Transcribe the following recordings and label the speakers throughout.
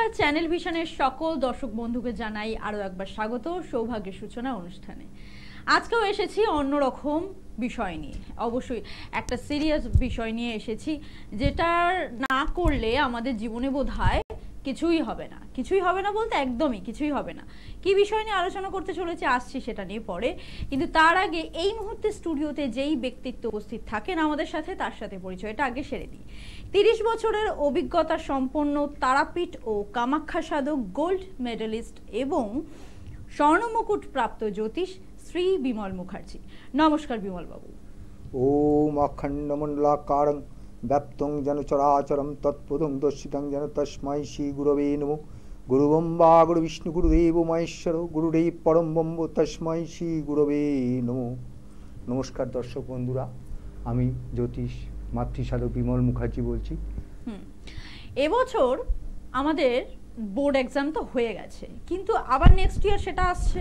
Speaker 1: নমস্কার, চ্যানেল ভিশনের সকল দর্শক বন্ধুকে জানাই আরও একবার স্বাগত সৌভাগ্যের সূচনা অনুষ্ঠানে। আজকেও এসেছি অন্যরকম বিষয় নিয়ে, অবশ্যই একটা সিরিয়াস বিষয় নিয়ে এসেছি, যেটার না করলে আমাদের জীবনে বোধহয় কিছুই হবে না। কিছুই হবে না বলতে একদমই কিছুই হবে না। কি বিষয় নিয়ে আলোচনা করতে চলেছে আসছি সেটা নিয়ে পরে, কিন্তু তার আগে এই মুহূর্তে স্টুডিওতে যেই ব্যক্তিত্ব উপস্থিত থাকেন আমাদের সাথে, তার সাথে পরিচয়টা আগে সেরে দিই। 30 বছরের অভিজ্ঞতা সম্পন্ন তারাপীঠ ও কামাখ্যা সাধক, গোল্ড মেডেলিস্ট এবং স্বর্ণমুকুট প্রাপ্ত জ্যোতিষ শ্রী বিমল মুখার্জি। নমস্কার বিমল বাবু।
Speaker 2: ওম অখণ্ডমণ্ডলাকারং ব্যাপ্তং যেন চরাচরম তৎপদং দর্শিতং যেন তস্मै শ্রী গুরবে নমঃ। গুরু ব্রহ্মা গুরু বিষ্ণু গুরুদেব মহেশ্বর গুরুদেব পরম ব্রহ্ম তস্मै শ্রী গুরবে নমঃ। নমস্কার দর্শক বন্ধুরা, আমি জ্যোতিষ মাতৃসাধক বিমল মুখার্জি বলছি।
Speaker 1: এবছর আমাদের বোর্ড এক্সাম তো হয়ে গেছে, কিন্তু আবার নেক্সট ইয়ার সেটা আসছে,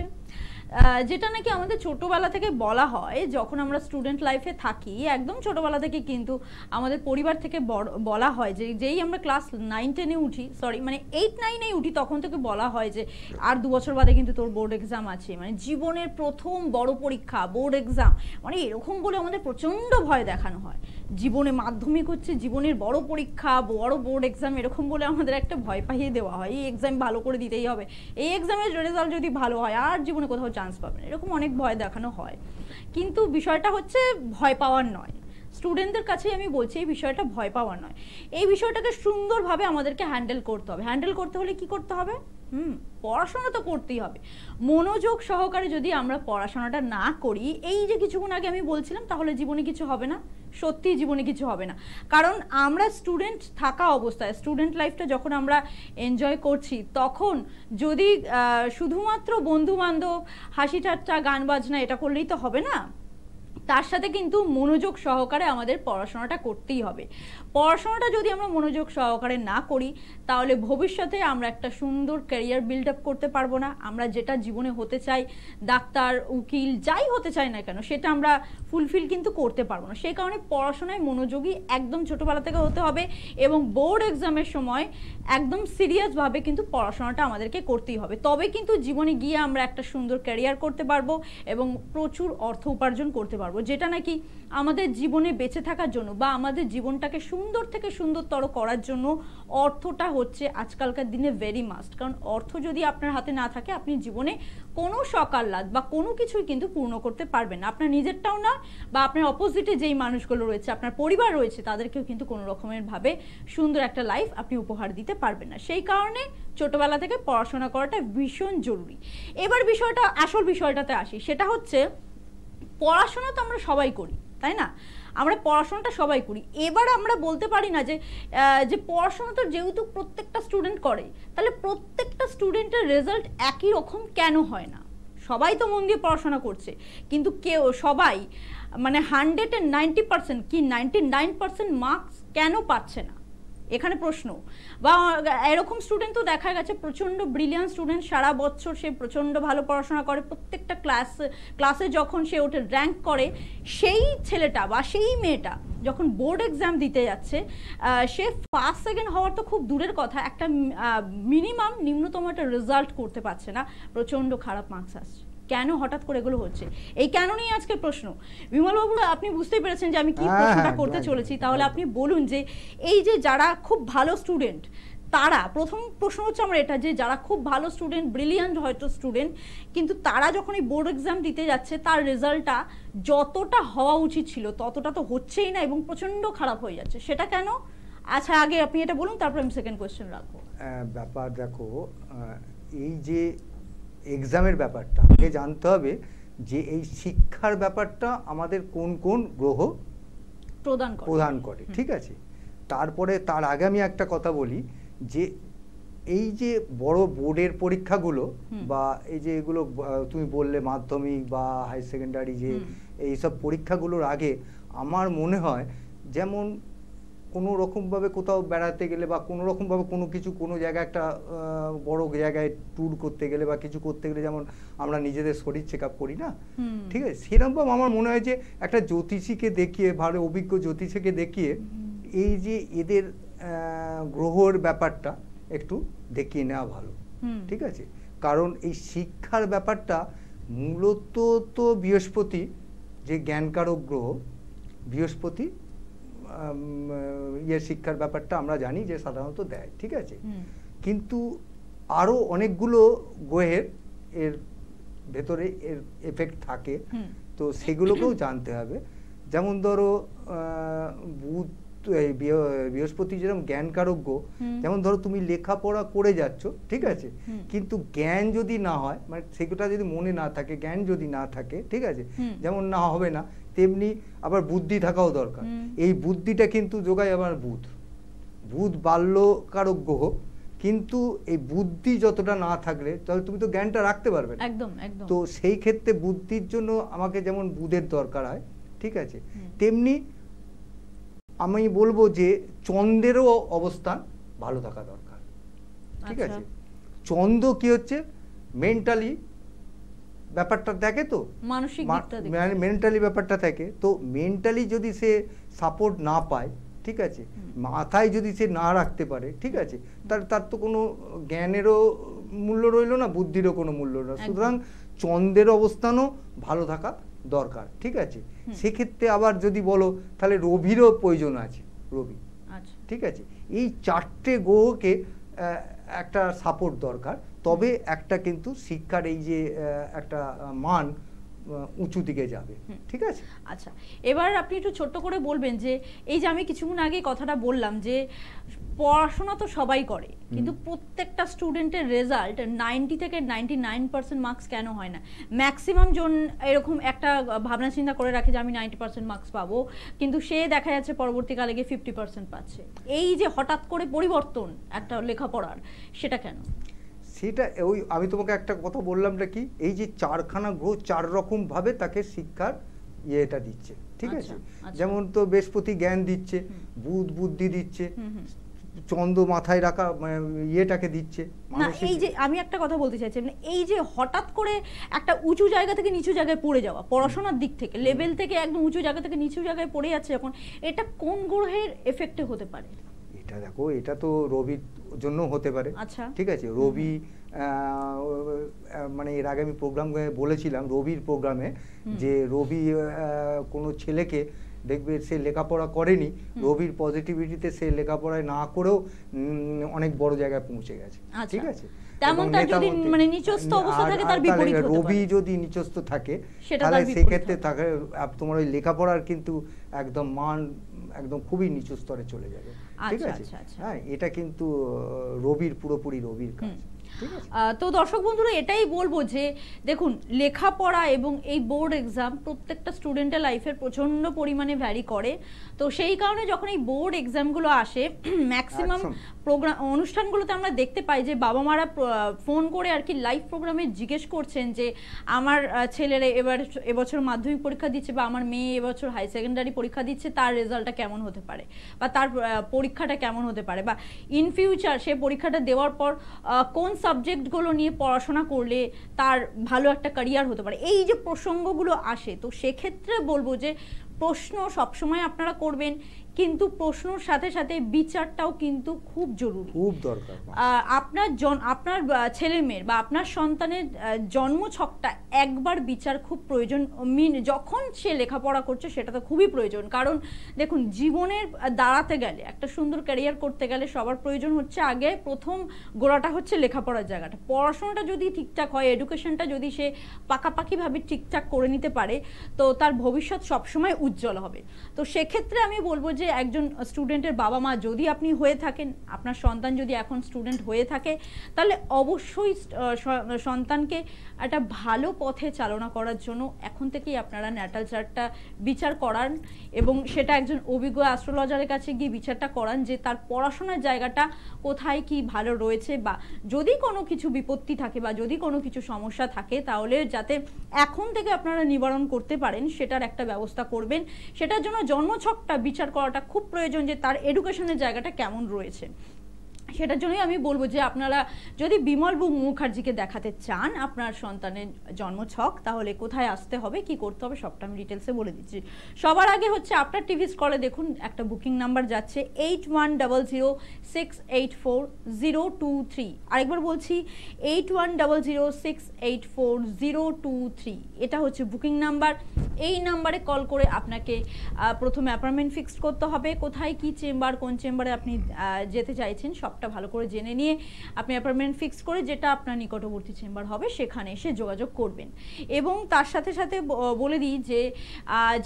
Speaker 1: যেটা নাকি আমাদের ছোটবেলা থেকে বলা হয়। যখন আমরা স্টুডেন্ট লাইফে থাকি, একদম ছোটবেলা থেকে কিন্তু আমাদের পরিবার থেকে বলা হয় যে যেই আমরা ক্লাস 9-10-এ উঠি, মানে 8-9-এ উঠি, তখন থেকে বলা হয় যে আর 2 বছর বাদে কিন্তু তোর বোর্ড এক্সাম আছে, মানে জীবনের প্রথম বড় পরীক্ষা বোর্ড এক্সাম, মানে এরকম বলে আমাদের প্রচণ্ড ভয় দেখানো হয়। জীবনে মাধ্যমিক হচ্ছে জীবনের বড় পরীক্ষা, বড় বোর্ড এক্সাম, এরকম বলে আমাদের একটা ভয় পাইয়ে দেওয়া হয়। এই এক্সাম ভালো করে দিতেই হবে, এই এক্সামের রেজাল্ট যদি ভালো হয় আর জীবনে কোথাও চান্স পাবেন, এরকম অনেক ভয় দেখানো হয়। কিন্তু বিষয়টা হচ্ছে ভয় পাওয়ার নয়। স্টুডেন্টদের কাছে আমি বলছি এই বিষয়টা ভয় পাওয়ার নয়, এই বিষয়টাকে সুন্দরভাবে আমাদেরকে হ্যান্ডেল করতে হবে। হ্যান্ডেল করতে হলে কি করতে হবে? পড়াশোনা তো করতেই হবে। মনোযোগ সহকারে যদি আমরা পড়াশোনাটা না করি, এই যে কিছুক্ষণ আগে আমি বলছিলাম, তাহলে জীবনে কিছু হবে না। সত্যি জীবনে কিছু হবে না। কারণ আমরা স্টুডেন্ট থাকা অবস্থায়, স্টুডেন্ট লাইফটা যখন আমরা এনজয় করছি, তখন যদি শুধুমাত্র বন্ধু বান্ধব, হাসি ঠাট্টা, গান বাজনা এটা করলেই তো হবে না। তার সাথে কিন্তু মনোযোগ সহকারে আমাদের পড়াশোনাটা করতেই হবে। পড়াশোনাটা যদি আমরা মনোযোগ সহকারে না করি, তাহলে ভবিষ্যতে আমরা একটা সুন্দর ক্যারিয়ার বিল্ড আপ করতে পারবো না। আমরা যেটা জীবনে হতে চাই, ডাক্তার, উকিল, যাই হতে চাই না কেন, সেটা আমরা ফুলফিল কিন্তু করতে পারবো না। সেই কারণে পড়াশোনায় মনোযোগী একদম ছোটোবেলা থেকে হতে হবে, এবং বোর্ড এক্সামের সময় একদম সিরিয়াসভাবে কিন্তু পড়াশোনাটা আমাদেরকে করতেই হবে। তবে কিন্তু জীবনে গিয়ে আমরা একটা সুন্দর ক্যারিয়ার করতে পারবো এবং প্রচুর অর্থ উপার্জন করতে পারবো, যেটা নাকি আমাদের জীবনে বেঁচে থাকার জন্য বা আমাদের জীবনটাকে সুন্দর থেকে সুন্দরতর করার জন্য অর্থটা হচ্ছে আজকালকার দিনে ভেরি মাস্ট। কারণ অর্থ যদি আপনার হাতে না থাকে, আপনি জীবনে কোনো সকাল্লাদ বা কোনো কিছুই কিন্তু পূর্ণ করতে পারবেন না। আপনার নিজেরটাও না, বা আপনার অপোজিটে যেই মানুষগুলো রয়েছে, আপনার পরিবার রয়েছে, তাদেরকেও কিন্তু কোনো রকমের ভাবে সুন্দর একটা লাইফ আপনি উপহার দিতে পারবেন না। সেই কারণে ছোটবেলা থেকে পড়াশোনা করাটা ভীষণ জরুরি। এবার বিষয়টা, আসল বিষয়টাতে আসি, সেটা হচ্ছে পড়াশোনা তো আমরা সবাই করি, তাই না? আমরা পড়াশোনাটা সবাই করি। এবার আমরা বলতে পারি না যে পড়াশোনা তো যেহেতু প্রত্যেকটা স্টুডেন্ট করে, তাহলে প্রত্যেকটা স্টুডেন্টের রেজাল্ট একই রকম কেন হয় না? সবাই তো মন দিয়ে পড়াশোনা করছে, কিন্তু সবাই মানে 100-এ 90% কি 99% মার্কস কেন পাচ্ছে না? এখানে প্রশ্ন। বা এরকম স্টুডেন্ট তো দেখা গেছে প্রচণ্ড ব্রিলিয়ান্ট স্টুডেন্ট, সারা বছর সে প্রচণ্ড ভালো পড়াশোনা করে, প্রত্যেকটা ক্লাসে যখন সে ওঠে, র্যাঙ্ক করে, সেই ছেলেটা বা সেই মেয়েটা যখন বোর্ড এক্সাম দিতে যাচ্ছে, সে ফার্স্ট সেকেন্ড হওয়ার তো খুব দূরের কথা, একটা মিনিমাম নিম্নতম একটা রেজাল্ট করতে পারছে না, প্রচণ্ড খারাপ মার্কস আসছে। কেন হঠাৎ করে এগুলো হচ্ছে? এই কেন নিয়ে আজকের প্রশ্ন। বিমলবাবু, আপনি বুঝতেই পেরেছেন যে আমি কি প্রশ্নটা করতে চলেছি। তাহলে আপনি বলুন যে এই যে যারা খুব ভালো স্টুডেন্ট, তারা, প্রথম প্রশ্ন হচ্ছে আমার এটা, যে যারা খুব ভালো স্টুডেন্ট, ব্রিলিয়ান্ট হয়তো স্টুডেন্ট, কিন্তু তারা যখন এই বোর্ড এক্সাম দিতে যাচ্ছে, তার রেজাল্টটা যতটা হওয়া উচিত ছিল ততটা তো হচ্ছেই না এবং প্রচণ্ড খারাপ হয়ে যাচ্ছে, সেটা কেন? আচ্ছা, আগে আপনি এটা বলুন, তারপর আমি সেকেন্ড কোয়েশ্চেন রাখবো।
Speaker 2: ব্যাপার দেখো, এই যে এক্সামের ব্যাপারটা আগে জানতে হবে যে এই শিক্ষার ব্যাপারটা আমাদের কোন কোন গ্রহ প্রদান করে, ঠিক আছে? তারপরে তার আগে আমি একটা কথা বলি, যে এই যে বড় বোর্ডের পরীক্ষাগুলো বা এই যে এগুলো তুমি বললে মাধ্যমিক বা হাই সেকেন্ডারি, যে এইসব পরীক্ষাগুলোর আগে আমার মনে হয় যেমন কোনো রকমভাবে কোথাও বেড়াতে গেলে বা কোনো রকমভাবে কোনো জায়গায় একটা বড় জায়গায় ট্যুর করতে গেলে বা কিছু করতে গেলে, যেমন আমরা নিজেদের শরীর চেক আপ করি না, ঠিক আছে? সেরকম আমার মনে হয় যে একটা জ্যোতিষীকে দেখিয়ে, ভালো অভিজ্ঞ জ্যোতিষীকে দেখিয়ে এই যে এদের গ্রহর ব্যাপারটা একটু দেখিয়ে নেওয়া ভালো, ঠিক আছে? কারণ এই শিক্ষার ব্যাপারটা মূলত তো বৃহস্পতি যে জ্ঞানকারক গ্রহ, বৃহস্পতি শিক্ষার ব্যাপারটা আমরা জানি যে সাধারণত দেয়, ঠিক আছে? কিন্তু আরো অনেকগুলো গ্রহের এর ভেতরে এর এফেক্ট থাকে, তো সেগুলোকেও জানতে হবে। যেমন ধরো বুধ, বৃহস্পতি যেরকম জ্ঞানকারক গ্রহ, যেমন ধরো তুমি লেখাপড়া করে যাচ্ছ, ঠিক আছে, কিন্তু জ্ঞান যদি না হয়, মানে সেটা যদি মনে না থাকে, জ্ঞান যদি না থাকে, ঠিক আছে, যেমন না হবে না, তেমনি আবার বুদ্ধি থাকাও দরকার। এই বুদ্ধিটা কিন্তু যোগায় আবার বুধ। বুধ বাল্যকারক গ্রহ, কিন্তু এই বুদ্ধি যতটা না থাকলে তাহলে তুমি তো জ্ঞানটা রাখতে পারবে না।
Speaker 1: একদম একদম।
Speaker 2: তো সেই ক্ষেত্রে বুদ্ধির জন্য আমাকে যেমন বুধের দরকার হয়, ঠিক আছে, তেমনি আমি বলবো যে চন্দ্রেরও অবস্থান ভালো থাকা দরকার, ঠিক আছে? চন্দ্র কি হচ্ছে, মেন্টালি ব্যাপারটা দেখে, তো
Speaker 1: মানসিক দিকটা দেখে,
Speaker 2: মেন্টালি ব্যাপারটা থাকে। তো মেন্টালি যদি সে সাপোর্ট না পায়, ঠিক আছে, মাথায় যদি সে না রাখতে পারে, ঠিক আছে, তার তো কোনো জ্ঞানেরও মূল্য রইল না, বুদ্ধিরও কোনো মূল্য রইল না। সুতরাং চন্দ্রের অবস্থানও ভালো থাকা দরকার, ঠিক আছে? সেক্ষেত্রে আবার যদি বলো তাহলে রবিরও প্রয়োজন আছে, রবি, ঠিক আছে? এই চারটে গ্রহকে একটা সাপোর্ট দরকার, তবে একটা কিন্তু শিক্ষার এই যে একটা মান উঁচু দিকে যাবে, ঠিক আছে?
Speaker 1: আচ্ছা, এবার আপনি একটু ছোট্ট করে বলবেন যে এই যে আমি কিছুক্ষণ আগে কথাটা বললাম যে পড়াশোনা তো সবাই করে, কিন্তু প্রত্যেকটা স্টুডেন্টের রেজাল্ট 90 থেকে 99% মার্কস কেন হয় না? ম্যাক্সিমাম জন এরকম একটা ভাবনা চিন্তা করে রাখে যে আমি 90% মার্কস পাবো, কিন্তু সে দেখা যাচ্ছে পরবর্তীকালে গিয়ে 50% পাচ্ছে। এই যে হঠাৎ করে পরিবর্তন একটা লেখাপড়ার, সেটা কেন?
Speaker 2: সেটা ওই আমি তোমাকে একটা কথা বললামটা কি, এই যে চারখানা গ্রহ চার রকম ভাবে তাকে শিক্ষার ইয়েটা দিচ্ছে, ঠিক আছে? যেমন তো বৃহস্পতি জ্ঞান দিচ্ছে, বুধ বুদ্ধি দিচ্ছে, চন্দ্র মাথায় রাখা ইয়েটাকে দিচ্ছে।
Speaker 1: না, এই যে আমি একটা কথা বলতে চাইছি, এই যে হঠাৎ করে একটা উঁচু জায়গা থেকে নিচু জায়গায় পড়ে যাওয়া, পড়াশোনার দিক থেকে লেভেল থেকে একদম উঁচু জায়গা থেকে নিচু জায়গায় পড়ে যাচ্ছে যখন, এটা কোন গ্রহের এফেক্টে হতে পারে?
Speaker 2: এটা দেখো, এটা তো রবির জন্য হতে পারে, ঠিক আছে? রবি মানে এর আগে আমি প্রোগ্রাম বলেছিলাম, রবির প্রোগ্রামে, যে রবি কোনো ছেলেকে দেখবে সে লেখাপড়া করেনি, রবির পজিটিভিটিতে সে লেখাপড়ায় না করেও অনেক বড় জায়গায় পৌঁছে গেছে, ঠিক আছে? রবি যদি নিচস্থ থাকে তাহলে সেক্ষেত্রে তোমার ওই লেখাপড়ার কিন্তু একদম মান একদম খুবই নিচু স্তরে চলে যাবে, ঠিক আছে? হ্যাঁ, এটা কিন্তু রবির পুরোপুরি রবির কাজ।
Speaker 1: তো দর্শক বন্ধুরা, এটাই বলবো যে দেখুন, লেখাপড়া এবং এই বোর্ড এক্সাম প্রত্যেকটা স্টুডেন্টের লাইফের প্রচন্ড পরিমাণে ভ্যারি করে। তো সেই কারণে যখন এই বোর্ড এক্সামগুলো আসে, ম্যাক্সিমাম প্রোগ্রাম অনুষ্ঠানগুলোতে আমরা দেখতে পাই যে বাবা মারা ফোন করে আর কি লাইভ প্রোগ্রামে জিজ্ঞেস করছেন যে আমার ছেলেরা এবছর মাধ্যমিক পরীক্ষা দিচ্ছে বা আমার মেয়ে এবছর হাই সেকেন্ডারি পরীক্ষা দিচ্ছে, তার রেজাল্টটা কেমন হতে পারে বা তার পরীক্ষাটা কেমন হতে পারে, বা ইন ফিউচার সে পরীক্ষাটা দেওয়ার পর কোন সাবজেক্টগুলো নিয়ে পড়াশোনা করলে তার ভালো একটা ক্যারিয়ার হতে পারে। এই যে প্রসঙ্গগুলো আসে, তো সেক্ষেত্রে বলবো যে প্রশ্ন সবসময় আপনারা করবেন, কিন্তু প্রশ্নর সাথে সাথে বিচারটাও কিন্তু খুব জরুরি,
Speaker 2: খুব দরকার।
Speaker 1: আপনার ছেলে মেয়ের বা আপনার সন্তানের জন্মছকটা একবার বিচার খুব প্রয়োজন। যখন সে লেখাপড়া করছে সেটা তো খুবই প্রয়োজন, কারণ দেখুন, জীবনের দাঁড়াতে গেলে, একটা সুন্দর ক্যারিয়ার করতে গেলে সবার প্রয়োজন হচ্ছে আগে প্রথম গোড়াটা হচ্ছে লেখাপড়ার জায়গাটা। পড়াশোনাটা যদি ঠিকঠাক হয়, এডুকেশনটা যদি সে পাকাপাকিভাবে ঠিকঠাক করে নিতে পারে, তো তার ভবিষ্যৎ সবসময় উজ্জ্বল হবে। তো সেক্ষেত্রে আমি বলবো যে একজন স্টুডেন্টের বাবা মা যদি আপনি হয়ে থাকেন, আপনার সন্তান যদি এখন স্টুডেন্ট হয়ে থাকে, তাহলে অবশ্যই সন্তানকে একটা ভালো পথে চালনা করার জন্য এখন থেকেই আপনারা ন্যাটাল চার্টটা বিচার করান, এবং সেটা একজন অভিজ্ঞ অ্যাস্ট্রোলজারের কাছে গিয়ে বিচারটা করান যে তার পড়াশোনার জায়গাটা কোথায় কি ভালো রয়েছে, বা যদি কোনো কিছু বিপত্তি থাকে বা যদি কোনো কিছু সমস্যা থাকে, তাহলে যাতে এখন থেকে আপনারা নিবারণ করতে পারেন সেটার একটা ব্যবস্থা করবেন। সেটার জন্য জন্মছকটা বিচার করাটা খুব প্রয়োজন, যে তার এডুকেশনের জায়গাটা কেমন রয়েছে। সেটার জন্যই আমি বলবো যে আপনারা যদি বিমল মুখার্জিকে দেখাতে চান আপনার সন্তানের জন্মছক, তাহলে কোথায় আসতে হবে, কি করতে হবে, সবটা আমি ডিটেলসে বলে দিচ্ছি। সবার আগে হচ্ছে আপনার টিভি স্ক্রলে দেখুন একটা বুকিং নাম্বার যাচ্ছে 8100684023। আরেকবার বলছি 8100684023। এটা হচ্ছে বুকিং নাম্বার। এই নাম্বারে কল করে আপনাকে প্রথমে অ্যাপয়েন্টমেন্ট ফিক্সড করতে হবে। কোথায় কি চেম্বার, কোন চেম্বারে আপনি যেতে চাইছেন সবটা ভালো করে জেনে নিয়ে আপনি অ্যাপয়েন্টমেন্ট ফিক্স করে যেটা আপনার নিকটবর্তী চেম্বার হবে সেখানে এসে যোগাযোগ করবেন। এবং তার সাথে সাথে বলে দিই যে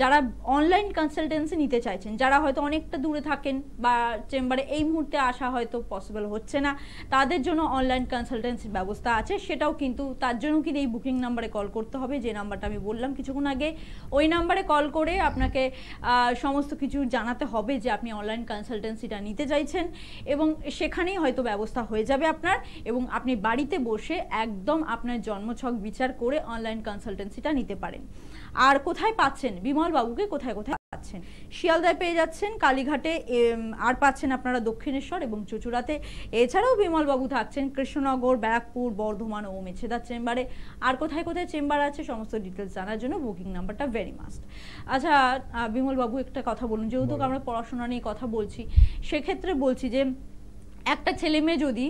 Speaker 1: যারা অনলাইন কনসালটেন্সি নিতে চাইছেন, যারা হয়তো অনেকটা দূরে থাকেন বা চেম্বারে এই মুহূর্তে আসা হয়তো পসিবল হচ্ছে না, তাদের জন্য অনলাইন কনসালটেন্সির ব্যবস্থা আছে। সেটাও কিন্তু তার জন্য কিন্তু এই বুকিং নাম্বারে কল করতে হবে, যে নাম্বারটা আমি বললাম কিছুক্ষণ আগে। ওই নাম্বারে কল করে আপনাকে সমস্ত কিছু জানাতে হবে যে আপনি অনলাইন কনসালটেন্সিটা নিতে চাইছেন, এবং সেখানেই হয়তো ব্যবস্থা হয়ে যাবে আপনার, এবং আপনি বাড়িতে বসে একদম আপনার জন্মছক বিচার করে অনলাইন কনসালটেন্সিটা নিতে পারেন। আর কোথায় পাচ্ছেন বিমল বাবুকে, কোথায় কোথায় পাচ্ছেন? শিয়ালদায় পেয়ে যাচ্ছেন, কালীঘাটে, আর পাচ্ছেন আপনারা দক্ষিণেশ্বর এবং চুঁচুড়াতে। এছাড়াও বিমল বাবু থাকছেন কৃষ্ণনগর, ব্যারাকপুর, বর্ধমান ও মেছেদার চেম্বারে। আর কোথায় কোথায় চেম্বার আছে সমস্ত ডিটেলস জানার জন্য বুকিং নাম্বারটা ভেরি মাস্ট। আচ্ছা বিমল বাবু একটা কথা বলুন, যেহেতু আমরা পড়াশোনা নিয়ে কথা বলছি, সেক্ষেত্রে বলছি যে একটা ছেলে মেয়ে যদি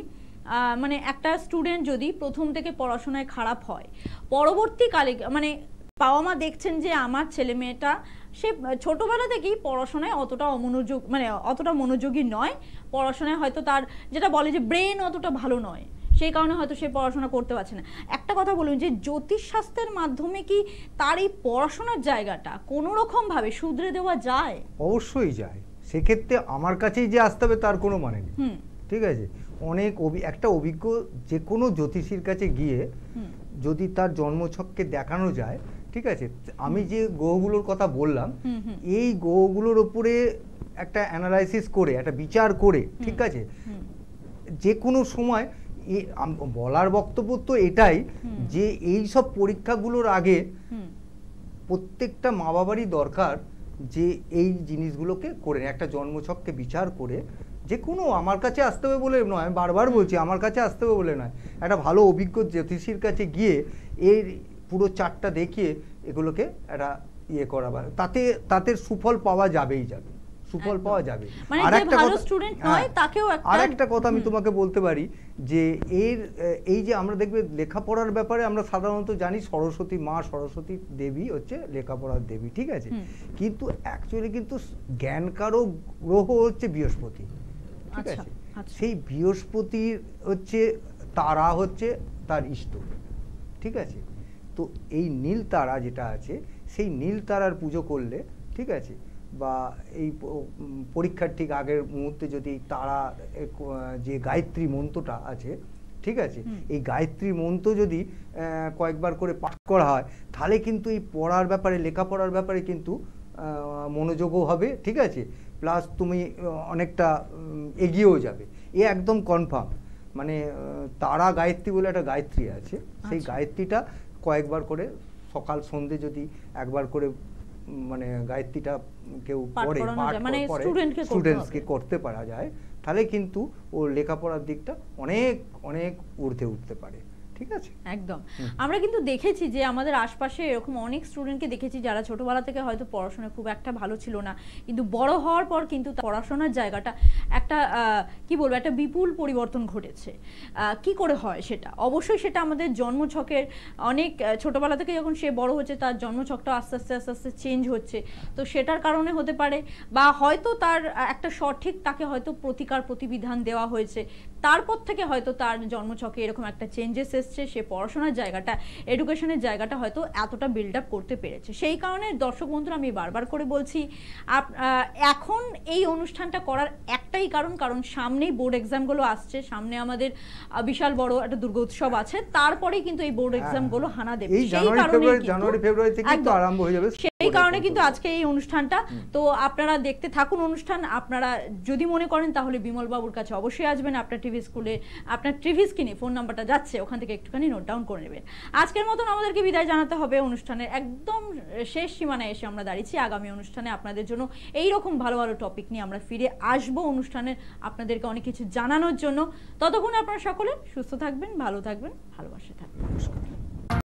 Speaker 1: মানে একটা স্টুডেন্ট যদি প্রথম থেকে পড়াশোনায় খারাপ হয়, পরবর্তীকালে মানে বাবা মা দেখছেন যে আমার ছেলে মেয়েটা সে ছোটবেলা থেকেই পড়াশোনায় অতটা অমনোযোগ মানে অতটা মনোযোগী নয়, পড়াশোনায় হয়তো তার যেটা বলে যে ব্রেন অতটা ভালো নয়, সেই কারণে হয়তো সে পড়াশোনা করতে পারছে না। একটা কথা বলুন যে জ্যোতিষশাস্ত্রের মাধ্যমে কি তার এই পড়াশোনার জায়গাটা কোনো রকম ভাবে শুধরে দেওয়া যায়?
Speaker 2: অবশ্যই যায়। সেক্ষেত্রে আমার কাছেই যে আসতে হবে তার কোনো মানে নেই, ঠিক আছে? অনেক একটা অভিজ্ঞ যে কোনো জ্যোতিষীর কাছে গিয়ে যদি তার জন্মছককে দেখানো যায়, ঠিক আছে, আমি যে গ্রহগুলোর কথা বললাম এই গ্রহগুলোর উপরে একটা অ্যানালাইসিস করে একটা বিচার করে, ঠিক আছে, যে কোনো সময় বলার বক্তব্য তো এটাই যে এই সব পরীক্ষাগুলোর আগে প্রত্যেকটা মা বাবারই দরকার যে এই জিনিসগুলোকে করে একটা জন্মছককে বিচার করে, যে কোনো আমার কাছে আসতে হবে বলে নয়, বারবার বলছি আমার কাছে আসতে হবে বলে নয়, একটা ভালো অভিজ্ঞ জ্যোতিষীর কাছে গিয়ে এর পুরো চার্টটা দেখিয়ে এগুলোকে একটা ইয়ে করা, তাতে তাদের সুফল পাওয়া যাবেই যাবে, সুফল পাওয়া যাবে। আর একটা কথা আমি তোমাকে বলতে পারি যে এই যে আমরা দেখবে লেখাপড়ার ব্যাপারে আমরা সাধারণত জানি সরস্বতী মা, সরস্বতী দেবী হচ্ছে লেখাপড়ার দেবী, ঠিক আছে, কিন্তু অ্যাকচুয়ালি কিন্তু জ্ঞানকারক গ্রহ হচ্ছে বৃহস্পতি, ঠিক আছে? সেই বৃহস্পতির হচ্ছে তারা হচ্ছে তার ইষ্ট, ঠিক আছে? তো এই নীল তারা যেটা আছে সেই নীল তারার পুজো করলে, ঠিক আছে, বা এই পরীক্ষার ঠিক আগের মুহূর্তে যদি তারা যে গায়ত্রী মন্ত্রটা আছে, ঠিক আছে, এই গায়ত্রী মন্ত্র যদি কয়েকবার করে পাঠ করা হয় তাহলে কিন্তু এই পড়ার ব্যাপারে, লেখাপড়ার ব্যাপারে কিন্তু মনোযোগও হবে, ঠিক আছে, প্লাস তুমি অনেকটা এগিয়েও যাবে, এ একদম কনফার্ম। মানে তারা গায়ত্রী বলে একটা গায়ত্রী আছে, সেই গায়ত্রীটা কয়েকবার করে সকাল সন্ধ্যে যদি একবার করে মানে গায়ত্রীটা কেউ পড়ে, স্টুডেন্টসকে করতে পারা যায়, তাহলে কিন্তু ওর লেখাপড়ার দিকটা অনেক অনেক ঊর্ধ্বে উঠতে পারে, ঠিক আছে?
Speaker 1: একদম। আমরা কিন্তু দেখেছি যে আমাদের আশপাশে এরকম অনেক স্টুডেন্টকে দেখেছি যারা ছোটবেলা থেকে হয়তো পড়াশোনা খুব একটা ভালো ছিল না, কিন্তু বড় হওয়ার পর কিন্তু পড়াশোনার জায়গাটা একটা কি বলবো একটা বিপুল পরিবর্তন ঘটেছে। কি করে হয় সেটা? অবশ্যই সেটা আমাদের জন্মছকের অনেক ছোটবেলা থেকে যখন সে বড় হচ্ছে তার জন্মছকটা আস্তে আস্তে আস্তে আস্তে চেঞ্জ হচ্ছে, তো সেটার কারণে হতে পারে, বা হয়তো তার একটা সঠিক তাকে হয়তো প্রতিবিধান দেওয়া হয়েছে, তারপর থেকে হয়তো তার জন্মছকে এরকম একটা চেঞ্জেস এসছে, সে পড়াশোনার জায়গাটা, এডুকেশনের জায়গাটা হয়তো এতটা বিল্ড আপ করতে পেরেছে। সেই কারণে দর্শক বন্ধুরা আমি বারবার করে বলছি এখন এই অনুষ্ঠানটা করার একটাই কারণ সামনেই বোর্ড এক্সামগুলো আসছে, সামনে আমাদের বিশাল বড় একটা দুর্গোৎসব আছে, তারপরেই কিন্তু এই বোর্ড এক্সামগুলো হানা দেবে।
Speaker 2: এই জানুয়ারি ফেব্রুয়ারি থেকে তো আরম্ভ হয়ে যাবে।
Speaker 1: এই কারণে কিন্তু আজকে এই অনুষ্ঠানটা। তো আপনারা দেখতে থাকুন অনুষ্ঠান। আপনারা যদি মনে করেন তাহলে বিমল বাবুর কাছে অবশ্যই আসবেন। আপনার টিভি স্কুলে আপনার টিভি স্ক্রিনে ফোন নাম্বারটা যাচ্ছে, ওখান থেকে একটুখানি নোট ডাউন করে নেবেন। আজকের মতন আমাদেরকে বিদায় জানাতে হবে। অনুষ্ঠানের একদম শেষ সীমানায় এসে আমরা দাঁড়িয়েছি। আগামী অনুষ্ঠানে আপনাদের জন্য এই রকম ভালো ভালো টপিক নিয়ে আমরা ফিরে আসবো অনুষ্ঠানের, আপনাদেরকে অনেক কিছু জানানোর জন্য। ততক্ষণ আপনারা সকলে সুস্থ থাকবেন, ভালো থাকবেন, ভালোবাসে থাকবেন। নমস্কার।